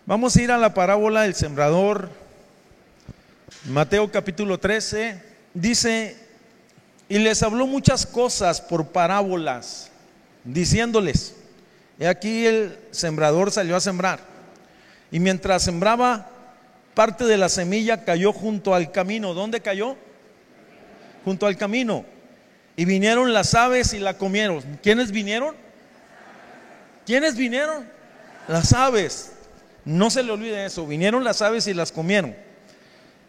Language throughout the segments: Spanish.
Vamos a ir a la parábola del sembrador. Mateo capítulo 13 dice: y les habló muchas cosas por parábolas, diciéndoles: he aquí el sembrador salió a sembrar, y mientras sembraba, parte de la semilla cayó junto al camino. ¿Dónde cayó? Junto al camino. Y vinieron las aves y la comieron. ¿Quiénes vinieron? ¿Quiénes vinieron? Las aves. No se le olvide eso. Vinieron las aves y las comieron.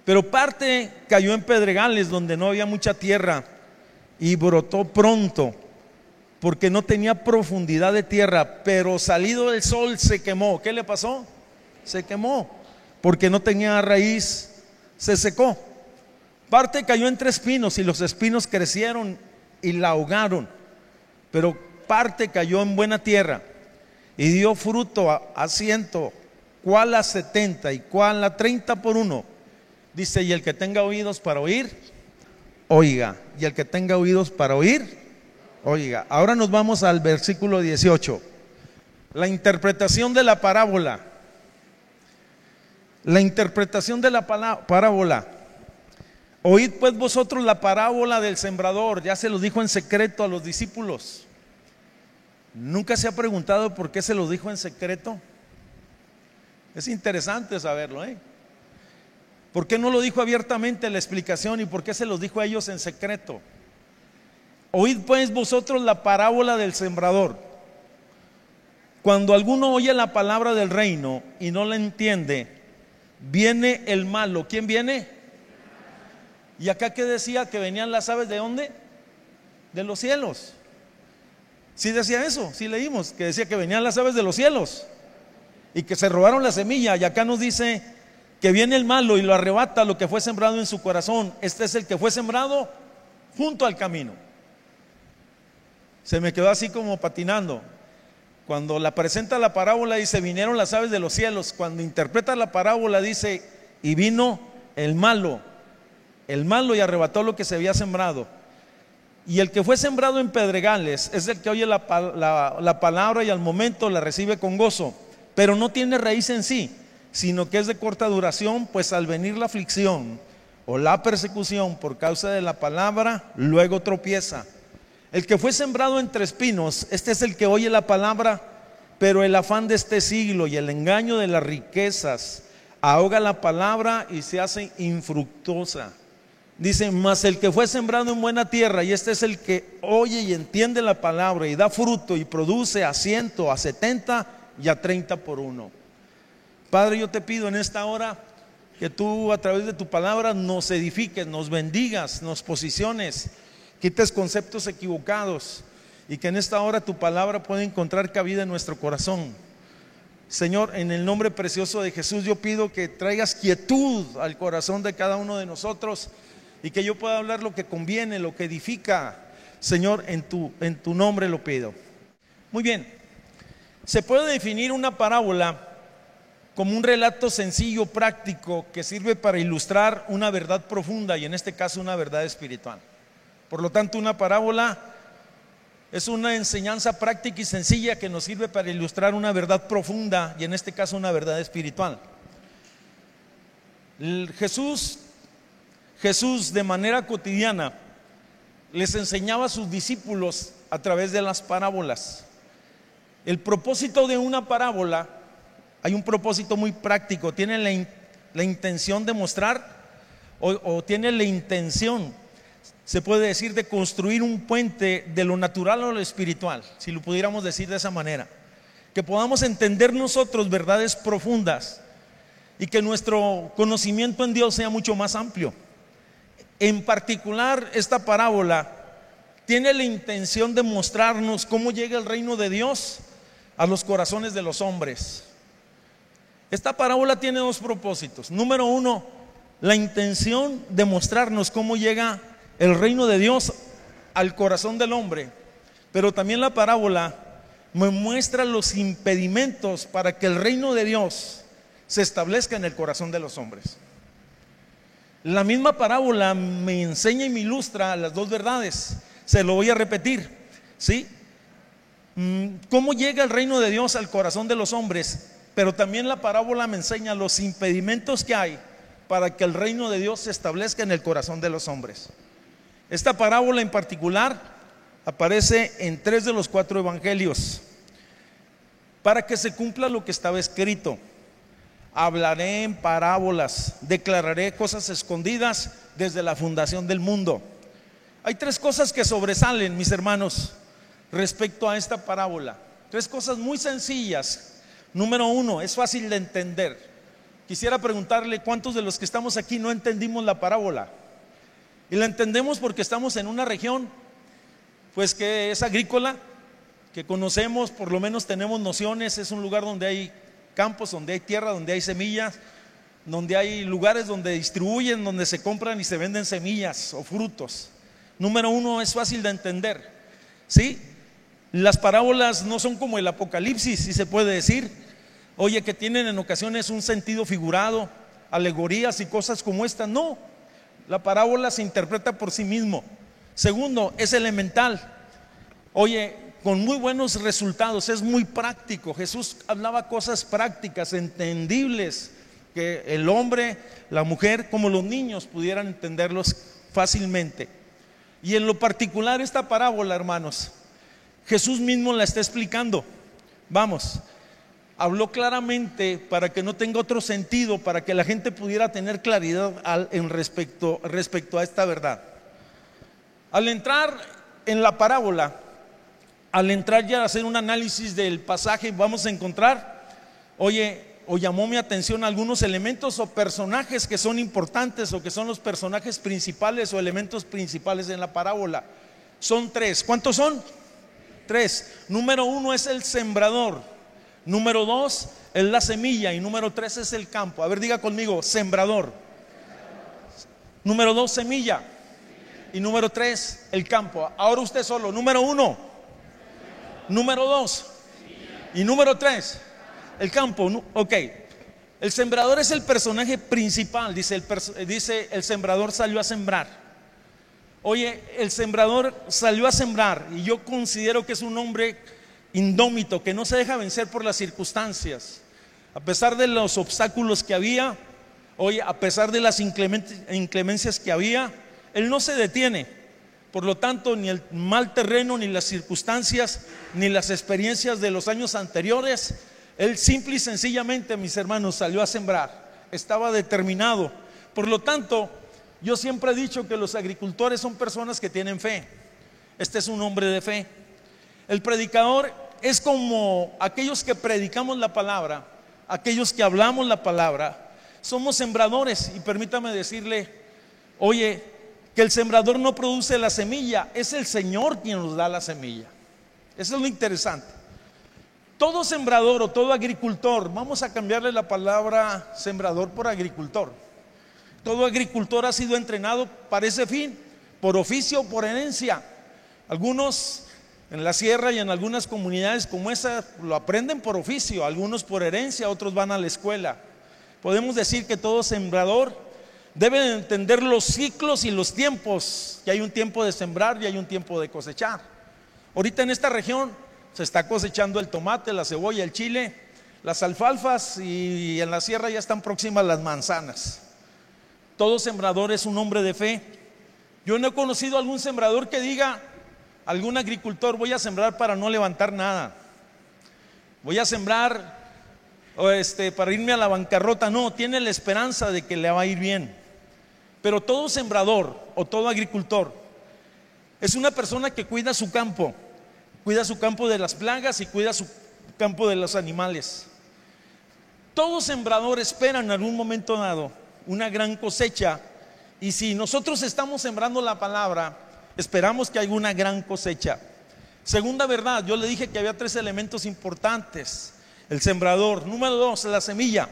Pero parte cayó en pedregales donde no había mucha tierra, y brotó pronto, porque no tenía profundidad de tierra. Pero salido el sol se quemó. ¿Qué le pasó? Se quemó, porque no tenía raíz, se secó. Parte cayó entre espinos, y los espinos crecieron y la ahogaron. Pero parte cayó en buena tierra y dio fruto a 100, cuál a 70 y cuál a 30 por uno. Dice: y el que tenga oídos para oír, oiga. Y el que tenga oídos para oír, oiga. Ahora nos vamos al versículo 18. La interpretación de la parábola. La interpretación de la parábola. Oíd pues vosotros la parábola del sembrador. Ya se lo dijo en secreto a los discípulos. ¿Nunca se ha preguntado por qué se lo dijo en secreto? Es interesante saberlo, ¿Por qué no lo dijo abiertamente la explicación, y por qué se los dijo a ellos en secreto? Oíd pues vosotros la parábola del sembrador. Cuando alguno oye la palabra del reino y no la entiende, viene el malo. ¿Quién viene? Y acá que decía que venían las aves, ¿de dónde? De los cielos. ¿Sí decía eso? Sí leímos que decía que venían las aves de los cielos y que se robaron la semilla. Y acá nos dice que viene el malo y lo arrebata lo que fue sembrado en su corazón. Este es el que fue sembrado junto al camino. Se me quedó así como patinando. Cuando la presenta la parábola dice: vinieron las aves de los cielos. Cuando interpreta la parábola dice: y vino el malo y arrebató lo que se había sembrado. Y el que fue sembrado en pedregales es el que oye la palabra y al momento la recibe con gozo, pero no tiene raíz en sí, sino que es de corta duración, pues al venir la aflicción o la persecución por causa de la palabra, luego tropieza. El que fue sembrado entre espinos, este es el que oye la palabra, pero el afán de este siglo y el engaño de las riquezas ahoga la palabra y se hace infructuosa. Dice: mas el que fue sembrado en buena tierra, y este es el que oye y entiende la palabra y da fruto y produce a 100, a 70 y a 30 por uno. Padre, yo te pido en esta hora que tú a través de tu palabra nos edifiques, nos bendigas, nos posiciones, quites conceptos equivocados, y que en esta hora tu palabra pueda encontrar cabida en nuestro corazón. Señor, en el nombre precioso de Jesús, yo pido que traigas quietud al corazón de cada uno de nosotros, y que yo pueda hablar lo que conviene, lo que edifica. Señor, en tu nombre lo pido. Muy bien. Se puede definir una parábola como un relato sencillo, práctico, que sirve para ilustrar una verdad profunda, y en este caso una verdad espiritual. Por lo tanto, una parábola es una enseñanza práctica y sencilla que nos sirve para ilustrar una verdad profunda, y en este caso una verdad espiritual. Jesús de manera cotidiana les enseñaba a sus discípulos a través de las parábolas. El propósito de una parábola, hay un propósito muy práctico, tiene la intención de mostrar o tiene la intención, se puede decir, de construir un puente de lo natural a lo espiritual, si lo pudiéramos decir de esa manera, que podamos entender nosotros verdades profundas y que nuestro conocimiento en Dios sea mucho más amplio. En particular, esta parábola tiene la intención de mostrarnos cómo llega el reino de Dios a los corazones de los hombres. Esta parábola tiene dos propósitos. Número uno, la intención de mostrarnos cómo llega el reino de Dios al corazón del hombre. Pero también la parábola me muestra los impedimentos para que el reino de Dios se establezca en el corazón de los hombres. La misma parábola me enseña y me ilustra las dos verdades. Se lo voy a repetir, ¿sí? ¿Cómo llega el reino de Dios al corazón de los hombres? pero también la parábola me enseña los impedimentos que hay para que el reino de Dios se establezca en el corazón de los hombres. Esta parábola en particular aparece en 3 de los 4 evangelios, para que se cumpla lo que estaba escrito: hablaré en parábolas, declararé cosas escondidas desde la fundación del mundo. Hay 3 cosas que sobresalen, mis hermanos, respecto a esta parábola. 3 cosas muy sencillas. Número 1, es fácil de entender. Quisiera preguntarle cuántos de los que estamos aquí no entendimos la parábola. Y la entendemos porque estamos en una región pues que es agrícola, que conocemos, por lo menos tenemos nociones. Es un lugar donde hay campos, donde hay tierra, donde hay semillas, donde hay lugares donde distribuyen, donde se compran y se venden semillas o frutos. Número 1, es fácil de entender. ¿Sí? Las parábolas no son como el Apocalipsis, si se puede decir. Oye, que tienen en ocasiones un sentido figurado, alegorías y cosas como esta. No, la parábola se interpreta por sí mismo. Segundo, es elemental. Oye, con muy buenos resultados, es muy práctico. Jesús hablaba cosas prácticas, entendibles, que el hombre, la mujer, como los niños pudieran entenderlos fácilmente. Y en lo particular esta parábola, hermanos, Jesús mismo la está explicando. Vamos, habló claramente para que no tenga otro sentido, para que la gente pudiera tener claridad respecto a esta verdad. Al entrar en la parábola, al entrar ya a hacer un análisis del pasaje, vamos a encontrar, o llamó mi atención algunos elementos o personajes que son importantes, o que son los personajes principales o elementos principales en la parábola. Son 3. ¿Cuántos son? 3. Número 1 es el sembrador. Número 2 es la semilla. Y número 3 es el campo. A ver, diga conmigo: sembrador. Número 2, semilla. Y número 3, el campo. Ahora usted solo. Número 1, número 2 y número 3, el campo. Ok. El sembrador es el personaje principal. Dice el sembrador salió a sembrar. Oye, el sembrador salió a sembrar, y yo considero que es un hombre indómito, que no se deja vencer por las circunstancias. A pesar de los obstáculos que había, oye, a pesar de las inclemencias que había, él no se detiene. Por lo tanto, ni el mal terreno, ni las circunstancias, ni las experiencias de los años anteriores, él simple y sencillamente, mis hermanos, salió a sembrar. Estaba determinado. Por lo tanto, yo siempre he dicho que los agricultores son personas que tienen fe. Este es un hombre de fe. El predicador es como aquellos que predicamos la palabra, aquellos que hablamos la palabra. Somos sembradores, y permítame decirle, oye, que el sembrador no produce la semilla, es el Señor quien nos da la semilla. Eso es lo interesante. Todo sembrador o todo agricultor, vamos a cambiarle la palabra sembrador por agricultor. Todo agricultor ha sido entrenado para ese fin, por oficio o por herencia. Algunos en la sierra y en algunas comunidades como esa lo aprenden por oficio, algunos por herencia, otros van a la escuela. Podemos decir que todo sembrador debe entender los ciclos y los tiempos, que hay un tiempo de sembrar y hay un tiempo de cosechar. Ahorita en esta región se está cosechando el tomate, la cebolla, el chile, las alfalfas, y en la sierra ya están próximas las manzanas. Todo sembrador es un hombre de fe. Yo no he conocido algún sembrador que diga, algún agricultor: voy a sembrar para no levantar nada, voy a sembrar para irme a la bancarrota. No, tiene la esperanza de que le va a ir bien. Pero todo sembrador o todo agricultor es una persona que cuida su campo de las plagas y cuida su campo de los animales. Todo sembrador espera en algún momento dado una gran cosecha, y si nosotros estamos sembrando la palabra, esperamos que haya una gran cosecha. Segunda verdad, yo le dije que había 3 elementos importantes: el sembrador. Número 2, la semilla.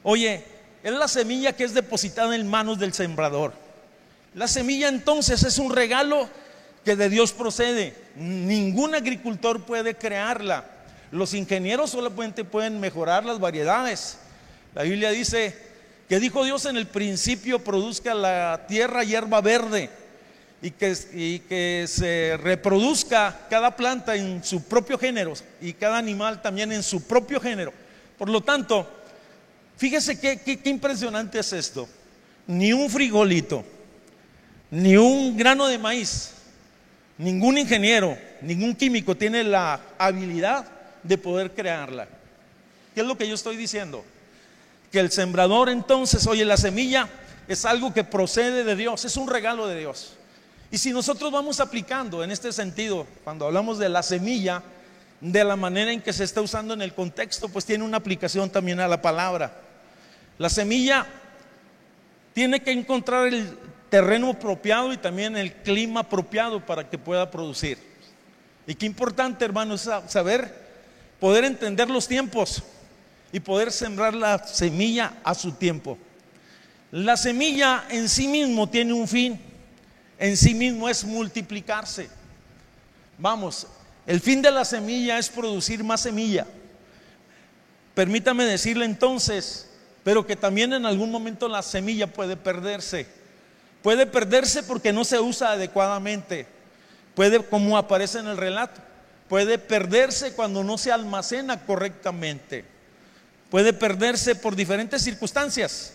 Oye, es la semilla que es depositada en manos del sembrador. La semilla entonces es un regalo que de Dios procede. Ningún agricultor puede crearla. Los ingenieros solamente pueden mejorar las variedades. La Biblia dice que dijo Dios: en el principio produzca la tierra hierba verde, y que se reproduzca cada planta en su propio género, y cada animal también en su propio género. Por lo tanto, fíjese qué impresionante es esto. Ni un frijolito, ni un grano de maíz, ningún ingeniero, ningún químico tiene la habilidad de poder crearla. ¿Qué es lo que yo estoy diciendo? Que el sembrador entonces, oye, la semilla es algo que procede de Dios, es un regalo de Dios. Y si nosotros vamos aplicando en este sentido, cuando hablamos de la semilla, de la manera en que se está usando en el contexto, pues tiene una aplicación también a la palabra. La semilla tiene que encontrar el terreno apropiado y también el clima apropiado para que pueda producir. Y qué importante, hermanos, saber, poder entender los tiempos y poder sembrar la semilla a su tiempo. La semilla en sí mismo tiene un fin, en sí mismo es multiplicarse. Vamos, el fin de la semilla es producir más semilla. Permítame decirle entonces, pero que también en algún momento la semilla puede perderse. Puede perderse porque no se usa adecuadamente. Puede, como aparece en el relato, puede perderse cuando no se almacena correctamente. Puede perderse por diferentes circunstancias.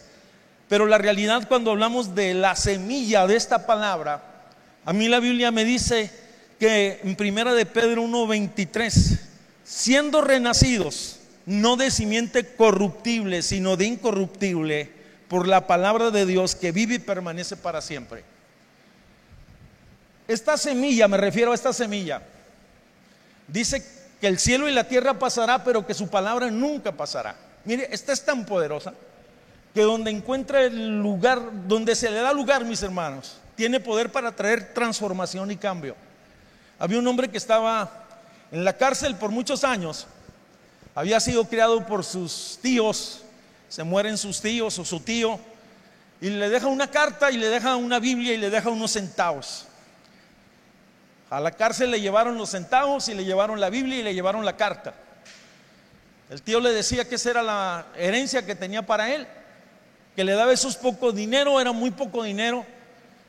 Pero la realidad, cuando hablamos de la semilla de esta palabra, a mí la Biblia me dice que en primera de Pedro 1:23, siendo renacidos no de simiente corruptible, sino de incorruptible, por la palabra de Dios que vive y permanece para siempre. Esta semilla, me refiero a esta semilla, dice que el cielo y la tierra pasará, pero que su palabra nunca pasará. Mire, esta es tan poderosa que donde encuentra el lugar, donde se le da lugar, mis hermanos, tiene poder para traer transformación y cambio. Había un hombre que estaba en la cárcel por muchos años. Había sido criado por sus tíos, se mueren sus tíos o su tío, y le deja una carta y le deja una Biblia y le deja unos centavos. A la cárcel le llevaron los centavos y le llevaron la Biblia y le llevaron la carta. El tío le decía que esa era la herencia que tenía para él, que le daba esos poco dinero, era muy poco dinero,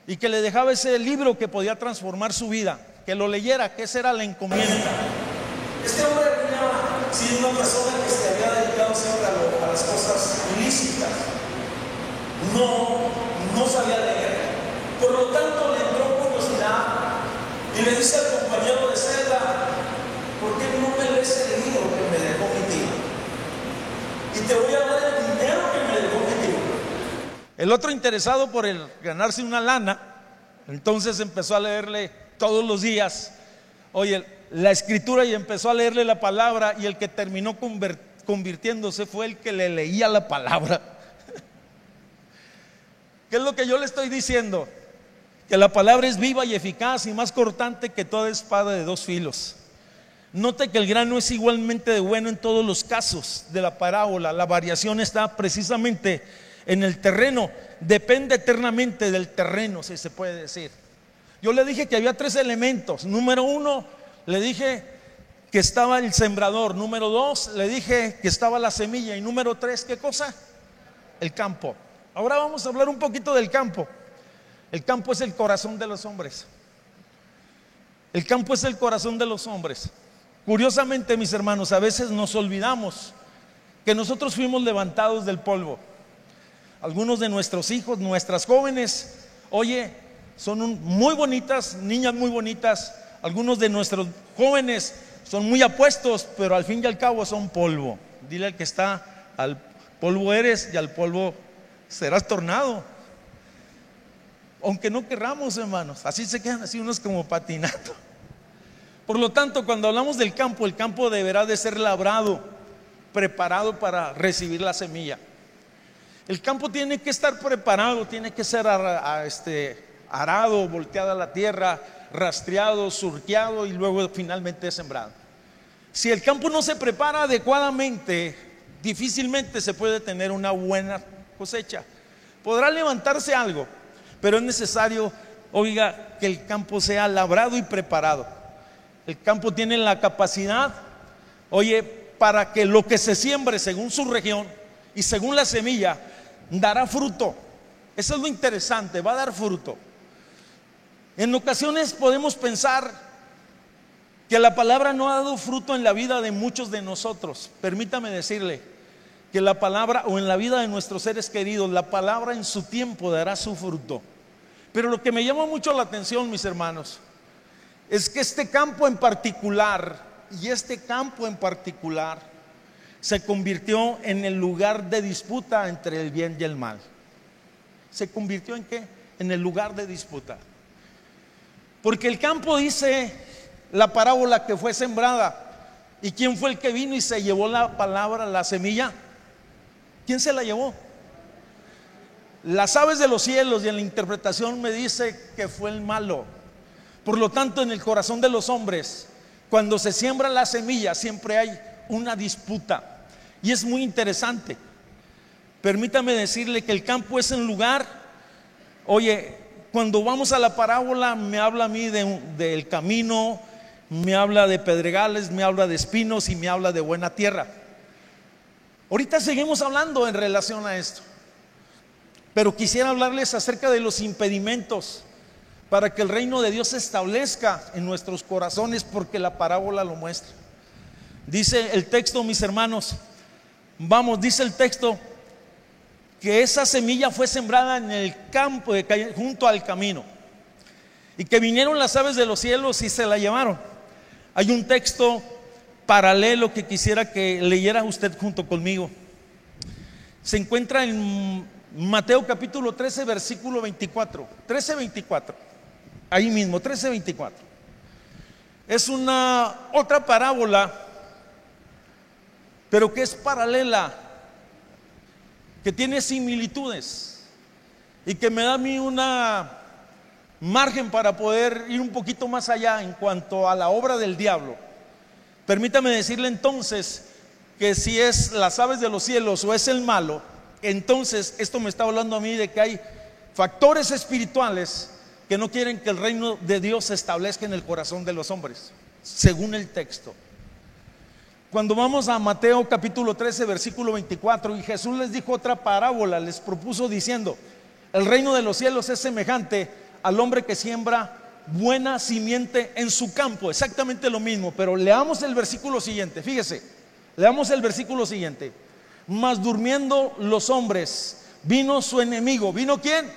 y que le dejaba ese libro que podía transformar su vida, que lo leyera, que esa era la encomienda. Este hombre venía siendo una persona que se había dedicado siempre a las cosas ilícitas, no sabía leer, por lo tanto le entró curiosidad y le dice al compañero de celda: ¿por qué no me lees el libro que me dejó mi tío? Y te voy a dar el dinero que me dejó mi tío. El otro, interesado por ganarse una lana, entonces empezó a leerle todos los días, oye, la escritura, y empezó a leerle la palabra, y el que terminó convirtiéndose fue el que le leía la palabra. ¿Qué es lo que yo le estoy diciendo? Que la palabra es viva y eficaz y más cortante que toda espada de dos filos. Note que el grano es igualmente de bueno en todos los casos de la parábola. La variación está precisamente en el terreno, depende eternamente del terreno, si se puede decir. Yo le dije que había tres elementos. Número uno, le dije que estaba el sembrador. Número dos, le dije que estaba la semilla. Y número tres, ¿qué cosa? El campo. Ahora vamos a hablar un poquito del campo. El campo es el corazón de los hombres. El campo es el corazón de los hombres. Curiosamente, mis hermanos, a veces nos olvidamos que nosotros fuimos levantados del polvo. Algunos de nuestros hijos, nuestras jóvenes, oye, son muy bonitas, niñas muy bonitas. Algunos de nuestros jóvenes son muy apuestos, pero al fin y al cabo son polvo. Dile al que está: al polvo eres y al polvo serás tornado. Aunque no querramos, hermanos, así se quedan así unos como patinando. Por lo tanto, cuando hablamos del campo, el campo deberá de ser labrado, preparado para recibir la semilla. El campo tiene que estar preparado, tiene que ser arado, volteada la tierra, rastreado, surqueado y luego finalmente sembrado. Si el campo no se prepara adecuadamente, difícilmente se puede tener una buena cosecha. Podrá levantarse algo, pero es necesario, oiga, que el campo sea labrado y preparado. El campo tiene la capacidad, oye, para que lo que se siembre según su región y según la semilla dará fruto. Eso es lo interesante, va a dar fruto. En ocasiones podemos pensar que la palabra no ha dado fruto en la vida de muchos de nosotros. Permítame decirle que la palabra, o en la vida de nuestros seres queridos, la palabra en su tiempo dará su fruto. Pero lo que me llama mucho la atención, mis hermanos, es que este campo en particular, se convirtió en el lugar de disputa entre el bien y el mal. ¿Se convirtió en qué? En el lugar de disputa. Porque el campo, dice la parábola, que fue sembrada. ¿Y quién fue el que vino y se llevó la palabra, la semilla? ¿Quién se la llevó? Las aves de los cielos, y en la interpretación me dice que fue el malo. Por lo tanto, en el corazón de los hombres, cuando se siembra la semilla, siempre hay una disputa. Y es muy interesante. Permítame decirle que el campo es un lugar. Oye, cuando vamos a la parábola, me habla a mí del camino, me habla de pedregales, me habla de espinos y me habla de buena tierra. Ahorita seguimos hablando en relación a esto, pero quisiera hablarles acerca de los impedimentos para que el reino de Dios se establezca en nuestros corazones, porque la parábola lo muestra. Dice el texto, mis hermanos, dice el texto que esa semilla fue sembrada en el campo, junto al camino, y que vinieron las aves de los cielos y se la llevaron. Hay un texto paralelo que quisiera que leyera usted junto conmigo. Se encuentra en Mateo capítulo 13, versículo 24. 13:24. Ahí mismo, 13:24. Es una otra parábola, pero que es paralela, que tiene similitudes y que me da a mí una margen para poder ir un poquito más allá en cuanto a la obra del diablo. Permítame decirle entonces que si es las aves de los cielos o es el malo, entonces esto me está hablando a mí de que hay factores espirituales que no quieren que el reino de Dios se establezca en el corazón de los hombres, según el texto. Cuando vamos a Mateo capítulo 13, versículo 24, y Jesús les dijo otra parábola, les propuso diciendo: el reino de los cielos es semejante al hombre que siembra buena simiente en su campo. Exactamente lo mismo, pero leamos el versículo siguiente. Fíjese, leamos el versículo siguiente. Mas durmiendo los hombres, vino su enemigo. ¿Vino quién?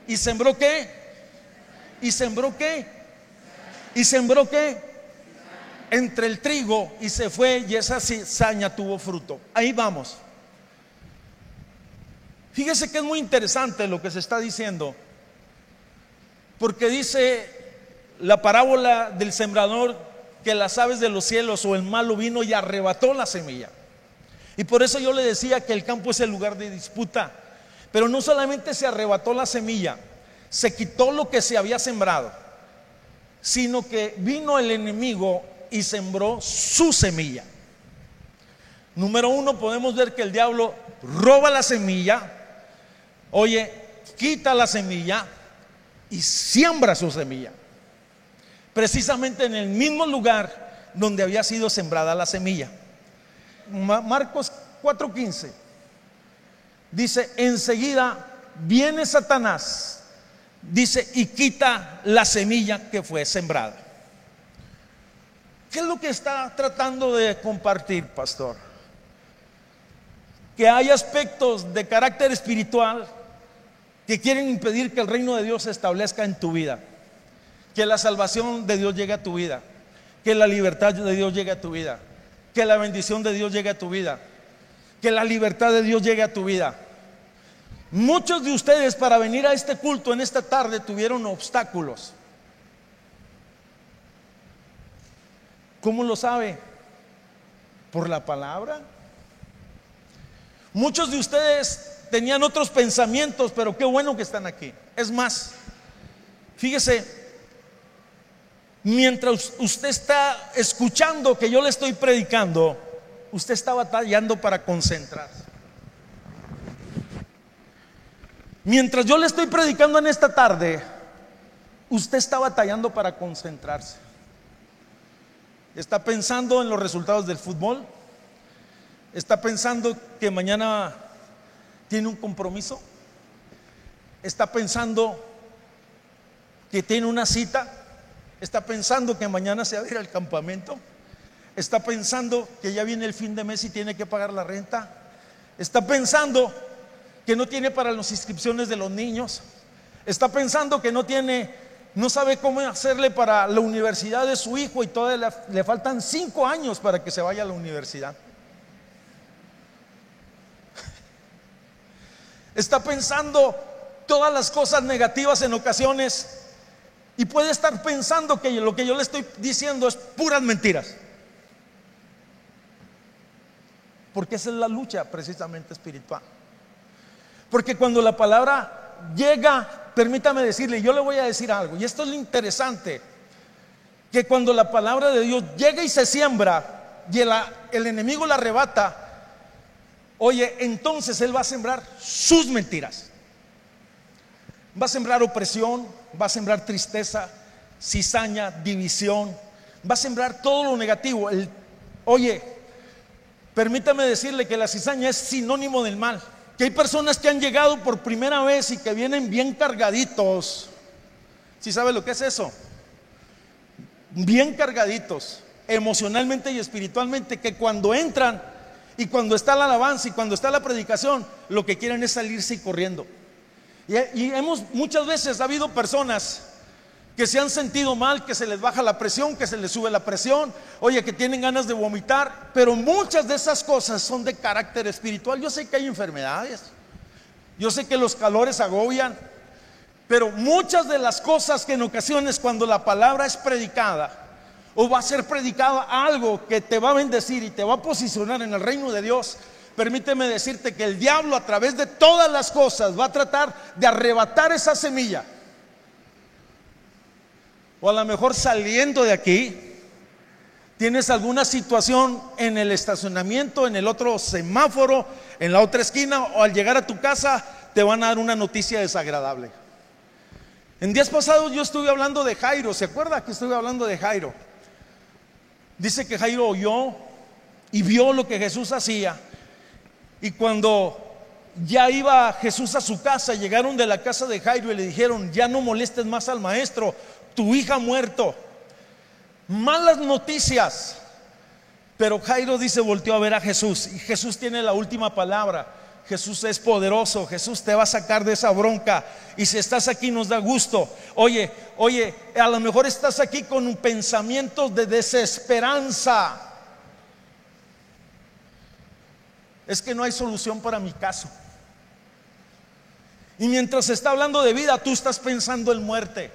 ¿Y sembró qué? ¿Y sembró qué? ¿Y sembró qué? Entre el trigo, y se fue, y esa cizaña tuvo fruto. Ahí vamos. Fíjese que es muy interesante lo que se está diciendo, porque dice la parábola del sembrador que las aves de los cielos o el malo vino y arrebató la semilla. Y por eso yo le decía que el campo es el lugar de disputa. Pero no solamente se arrebató la semilla, se quitó lo que se había sembrado, sino que vino el enemigo y sembró su semilla. Número uno, podemos ver que el diablo roba la semilla, quita la semilla y siembra su semilla, precisamente en el mismo lugar donde había sido sembrada la semilla. Marcos 4:15 dice: enseguida viene Satanás, dice, y quita la semilla que fue sembrada. ¿Qué es lo que está tratando de compartir, pastor? Que hay aspectos de carácter espiritual que quieren impedir que el reino de Dios se establezca en tu vida, que la salvación de Dios llegue a tu vida, que la libertad de Dios llegue a tu vida, que la bendición de Dios llegue a tu vida, que la libertad de Dios llegue a tu vida. Muchos de ustedes, para venir a este culto en esta tarde, tuvieron obstáculos. ¿Cómo lo sabe? ¿Por la palabra? Muchos de ustedes tenían otros pensamientos, pero qué bueno que están aquí. Es más, fíjese, mientras usted está escuchando que yo le estoy predicando, usted está batallando para concentrarse. Mientras yo le estoy predicando en esta tarde, usted está batallando para concentrarse. Está pensando en los resultados del fútbol. Está pensando que mañana tiene un compromiso. Está pensando que tiene una cita. Está pensando que mañana se va a ir al campamento. Está pensando que ya viene el fin de mes y tiene que pagar la renta. Está pensando que no tiene para las inscripciones de los niños. Está pensando que no sabe cómo hacerle para la universidad de su hijo y todavía le faltan 5 años para que se vaya a la universidad. Está pensando todas las cosas negativas en ocasiones y puede estar pensando que lo que yo le estoy diciendo es puras mentiras. Porque esa es la lucha precisamente espiritual. Porque cuando la palabra llega, permítame decirle, yo le voy a decir algo, y esto es lo interesante, que cuando la palabra de Dios llega y se siembra y el enemigo la arrebata, oye, entonces él va a sembrar sus mentiras. Va a sembrar opresión, va a sembrar tristeza, cizaña, división, va a sembrar todo lo negativo. Oye, permítame decirle que la cizaña es sinónimo del mal. Que hay personas que han llegado por primera vez y que vienen bien cargaditos. ¿Sí sabe lo que es eso? Bien cargaditos, emocionalmente y espiritualmente, que cuando entran y cuando está la alabanza y cuando está la predicación, lo que quieren es salirse y corriendo. Y muchas veces ha habido personas que se han sentido mal, que se les baja la presión, que se les sube la presión, oye, que tienen ganas de vomitar, pero muchas de esas cosas son de carácter espiritual. Yo sé que hay enfermedades, yo sé que los calores agobian, pero muchas de las cosas que en ocasiones cuando la palabra es predicada o va a ser predicada algo que te va a bendecir y te va a posicionar en el reino de Dios, permíteme decirte que el diablo a través de todas las cosas va a tratar de arrebatar esa semilla. O a lo mejor saliendo de aquí tienes alguna situación en el estacionamiento, en el otro semáforo, en la otra esquina, o al llegar a tu casa te van a dar una noticia desagradable. En días pasados yo estuve hablando de Jairo. ¿Se acuerda que estuve hablando de Jairo? Dice que Jairo oyó y vio lo que Jesús hacía, y cuando ya iba Jesús a su casa, llegaron de la casa de Jairo y le dijeron: ya no molestes más al maestro, tu hija ha muerto. Malas noticias. Pero Jairo dice, volteó a ver a Jesús, y Jesús tiene la última palabra. Jesús es poderoso, Jesús te va a sacar de esa bronca. Y si estás aquí nos da gusto. Oye, a lo mejor estás aquí con un pensamiento de desesperanza. Es que no hay solución para mi caso. Y mientras se está hablando de vida, tú estás pensando en muerte.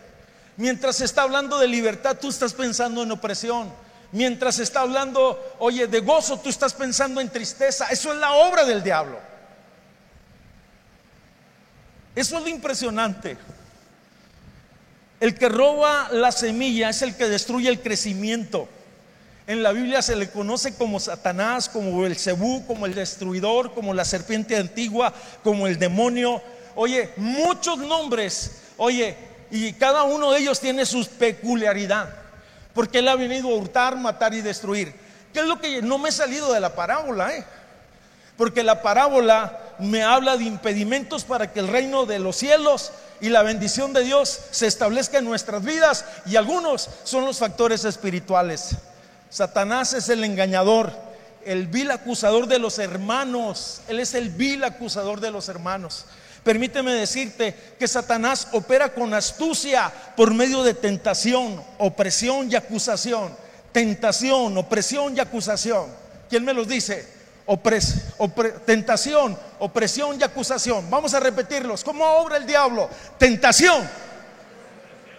Mientras se está hablando de libertad, tú estás pensando en opresión. Mientras se está hablando, oye, de gozo, tú estás pensando en tristeza. Eso es la obra del diablo. Eso es lo impresionante. El que roba la semilla es el que destruye el crecimiento. En la Biblia se le conoce como Satanás, como Beelzebú, como el destruidor, como la serpiente antigua, como el demonio. Oye, muchos nombres. Oye, y cada uno de ellos tiene su peculiaridad, porque él ha venido a hurtar, matar y destruir. ¿Qué es lo que no me he salido de la parábola? Porque la parábola me habla de impedimentos para que el reino de los cielos y la bendición de Dios se establezca en nuestras vidas, y algunos son los factores espirituales. Satanás es el engañador, el vil acusador de los hermanos. Él es el vil acusador de los hermanos. Permíteme decirte que Satanás opera con astucia por medio de tentación, opresión y acusación. Tentación, opresión y acusación. ¿Quién me los dice? Tentación, opresión y acusación. Vamos a repetirlos. ¿Cómo obra el diablo? Tentación.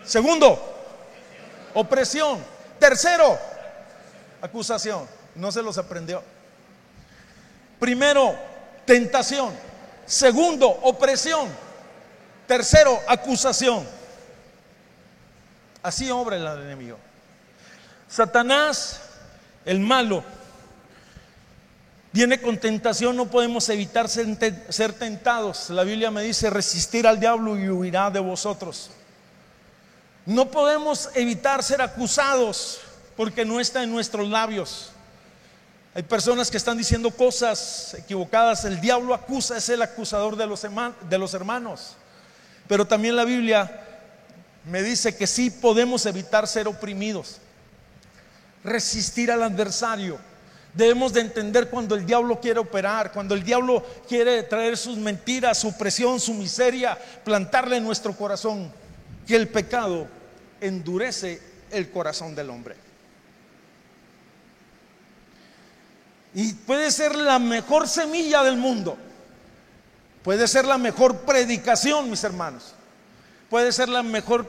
Segundo, opresión. Tercero, acusación. No se los aprendió. Primero, tentación. Segundo, opresión. Tercero, acusación. Así obra el enemigo. Satanás, el malo, viene con tentación. No podemos evitar ser tentados. La Biblia me dice: resistir al diablo y huirá de vosotros. No podemos evitar ser acusados porque no está en nuestros labios. Hay personas que están diciendo cosas equivocadas. El diablo acusa, es el acusador de los hermanos. Pero también la Biblia me dice que sí podemos evitar ser oprimidos. resistir al adversario. Debemos de entender cuando el diablo quiere operar, cuando el diablo quiere traer sus mentiras, su presión, su miseria, plantarle en nuestro corazón, que el pecado endurece el corazón del hombre. Y puede ser la mejor semilla del mundo, puede ser la mejor predicación, mis hermanos, puede ser la mejor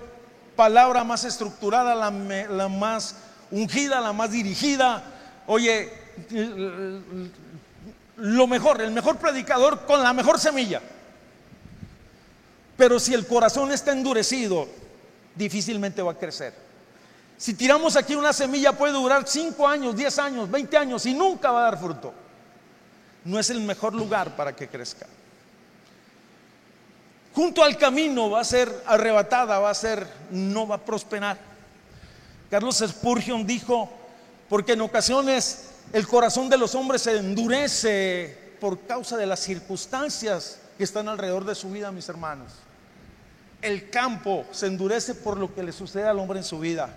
palabra, más estructurada, la más ungida, la más dirigida. Oye, lo mejor, el mejor predicador con la mejor semilla. Pero si el corazón está endurecido, difícilmente va a crecer. Si tiramos aquí una semilla, puede durar 5 años, 10 años, 20 años y nunca va a dar fruto. No es el mejor lugar para que crezca. Junto al camino va a ser arrebatada, no va a prosperar. Carlos Spurgeon dijo: porque en ocasiones el corazón de los hombres se endurece por causa de las circunstancias que están alrededor de su vida, mis hermanos. El campo se endurece por lo que le sucede al hombre en su vida,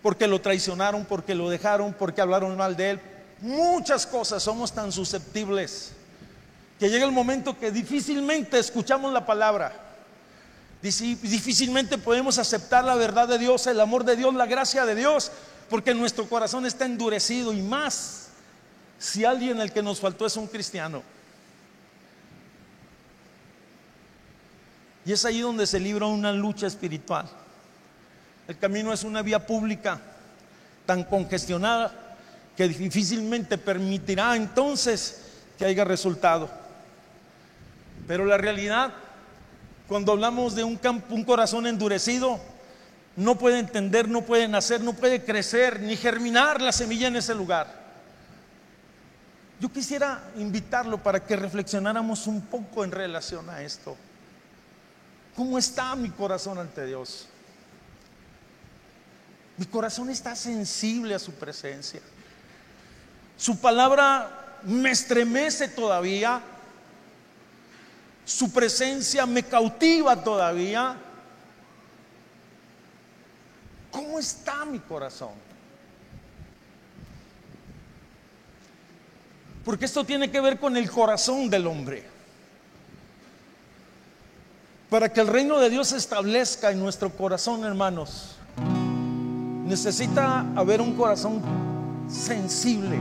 porque lo traicionaron, porque lo dejaron, porque hablaron mal de él. Muchas cosas, somos tan susceptibles que llega el momento que difícilmente escuchamos la palabra, difícilmente podemos aceptar la verdad de Dios, el amor de Dios, la gracia de Dios, porque nuestro corazón está endurecido. Y más si alguien el que nos faltó es un cristiano. Y es ahí donde se libra una lucha espiritual. El camino es una vía pública tan congestionada que difícilmente permitirá entonces que haya resultado. Pero la realidad, cuando hablamos de un corazón endurecido, no puede entender, no puede nacer, no puede crecer ni germinar la semilla en ese lugar. Yo quisiera invitarlo para que reflexionáramos un poco en relación a esto. ¿Cómo está mi corazón ante Dios? Mi corazón está sensible a su presencia. Su palabra me estremece todavía. Su presencia me cautiva todavía. ¿Cómo está mi corazón? Porque esto tiene que ver con el corazón del hombre. Para que el reino de Dios se establezca en nuestro corazón, hermanos, necesita haber un corazón sensible.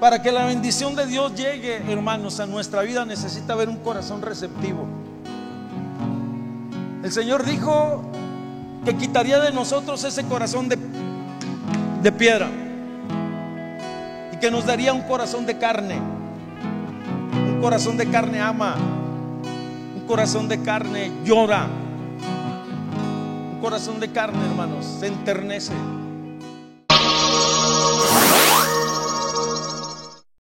Para que la bendición de Dios llegue, hermanos, a nuestra vida, necesita haber un corazón receptivo. El Señor dijo que quitaría de nosotros ese corazón de piedra y que nos daría un corazón de carne. Un corazón de carne ama, un corazón de carne llora, un corazón de carne, hermanos, se enternece.